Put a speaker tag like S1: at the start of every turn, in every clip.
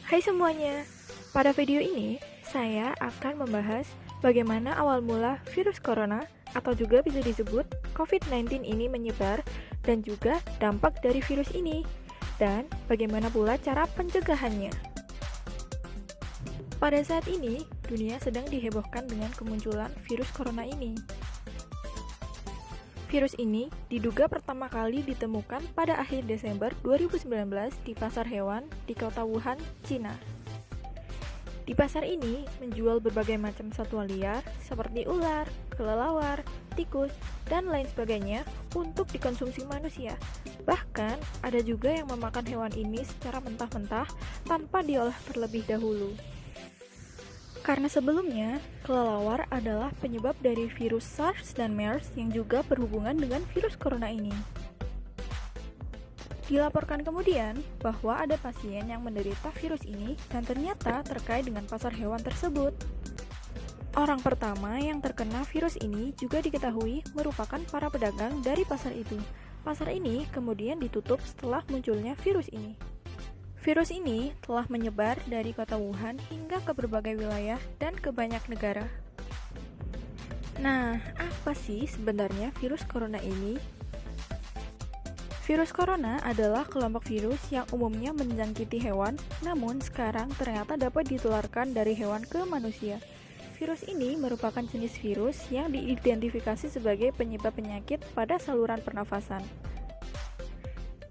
S1: Hai semuanya, pada video ini saya akan membahas bagaimana awal mula virus corona atau juga bisa disebut COVID-19 ini menyebar dan juga dampak dari virus ini dan bagaimana pula cara pencegahannya. Pada saat ini, dunia sedang dihebohkan dengan kemunculan virus corona ini. Virus ini diduga pertama kali ditemukan pada akhir Desember 2019 di pasar hewan di kota Wuhan, Cina. Di pasar ini menjual berbagai macam satwa liar seperti ular, kelelawar, tikus, dan lain sebagainya untuk dikonsumsi manusia. Bahkan ada juga yang memakan hewan ini secara mentah-mentah tanpa diolah terlebih dahulu. Karena sebelumnya, kelelawar adalah penyebab dari virus SARS dan MERS yang juga berhubungan dengan virus corona ini. Dilaporkan kemudian bahwa ada pasien yang menderita virus ini dan ternyata terkait dengan pasar hewan tersebut. Orang pertama yang terkena virus ini juga diketahui merupakan para pedagang dari pasar itu. Pasar ini kemudian ditutup setelah munculnya virus ini. Virus ini telah menyebar dari kota Wuhan hingga ke berbagai wilayah dan ke banyak negara. Nah, apa sih sebenarnya virus corona ini? Virus corona adalah kelompok virus yang umumnya menjangkiti hewan, namun sekarang ternyata dapat ditularkan dari hewan ke manusia. Virus ini merupakan jenis virus yang diidentifikasi sebagai penyebab penyakit pada saluran pernafasan.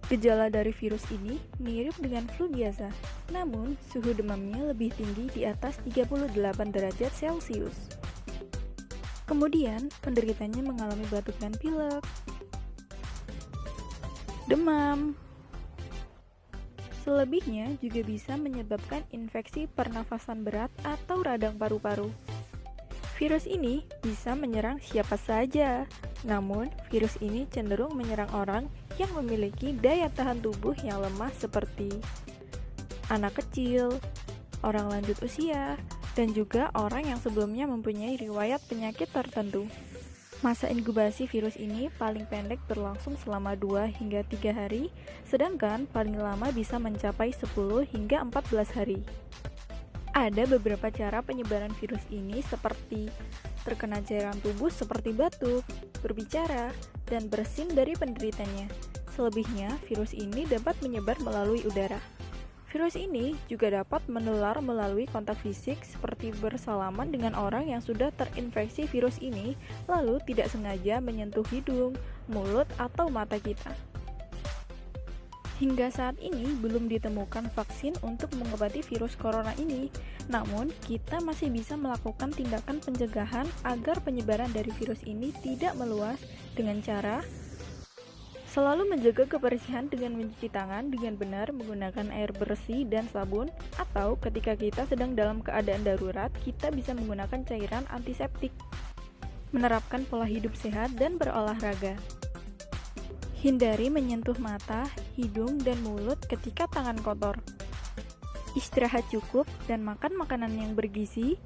S1: Gejala dari virus ini mirip dengan flu biasa, namun suhu demamnya lebih tinggi di atas 38 derajat Celcius. Kemudian, penderitanya mengalami batuk dan pilek, demam. Selebihnya juga bisa menyebabkan infeksi pernafasan berat atau radang paru-paru. Virus ini bisa menyerang siapa saja, namun virus ini cenderung menyerang orang yang memiliki daya tahan tubuh yang lemah seperti anak kecil, orang lanjut usia, dan juga orang yang sebelumnya mempunyai riwayat penyakit tertentu. Masa inkubasi virus ini paling pendek berlangsung selama 2 hingga 3 hari, sedangkan paling lama bisa mencapai 10 hingga 14 hari. Ada beberapa cara penyebaran virus ini seperti terkena cairan tubuh seperti batuk, berbicara, dan bersin dari penderitanya. Selebihnya, virus ini dapat menyebar melalui udara. Virus ini juga dapat menular melalui kontak fisik seperti bersalaman dengan orang yang sudah terinfeksi virus ini, lalu tidak sengaja menyentuh hidung, mulut, atau mata kita. Hingga saat ini belum ditemukan vaksin untuk mengobati virus corona ini. Namun, kita masih bisa melakukan tindakan pencegahan agar penyebaran dari virus ini tidak meluas dengan cara selalu menjaga kebersihan dengan mencuci tangan dengan benar menggunakan air bersih dan sabun, atau ketika kita sedang dalam keadaan darurat, kita bisa menggunakan cairan antiseptik. Menerapkan pola hidup sehat dan berolahraga. Hindari menyentuh mata, hidung, dan mulut ketika tangan kotor. Istirahat cukup dan makan makanan yang bergizi.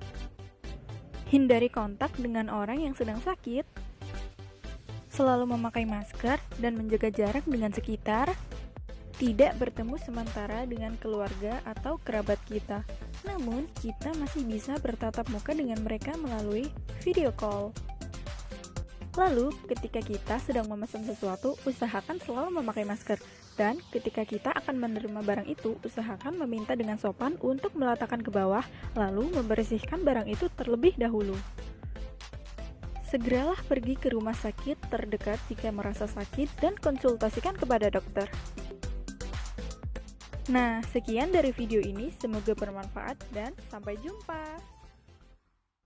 S1: Hindari kontak dengan orang yang sedang sakit. Selalu memakai masker dan menjaga jarak dengan sekitar. Tidak bertemu sementara dengan keluarga atau kerabat kita. Namun, kita masih bisa bertatap muka dengan mereka melalui video call. Lalu, ketika kita sedang memesan sesuatu, usahakan selalu memakai masker. Dan ketika kita akan menerima barang itu, usahakan meminta dengan sopan untuk meletakkan ke bawah, lalu membersihkan barang itu terlebih dahulu. Segeralah pergi ke rumah sakit terdekat jika merasa sakit dan konsultasikan kepada dokter. Nah, sekian dari video ini, semoga bermanfaat dan sampai jumpa.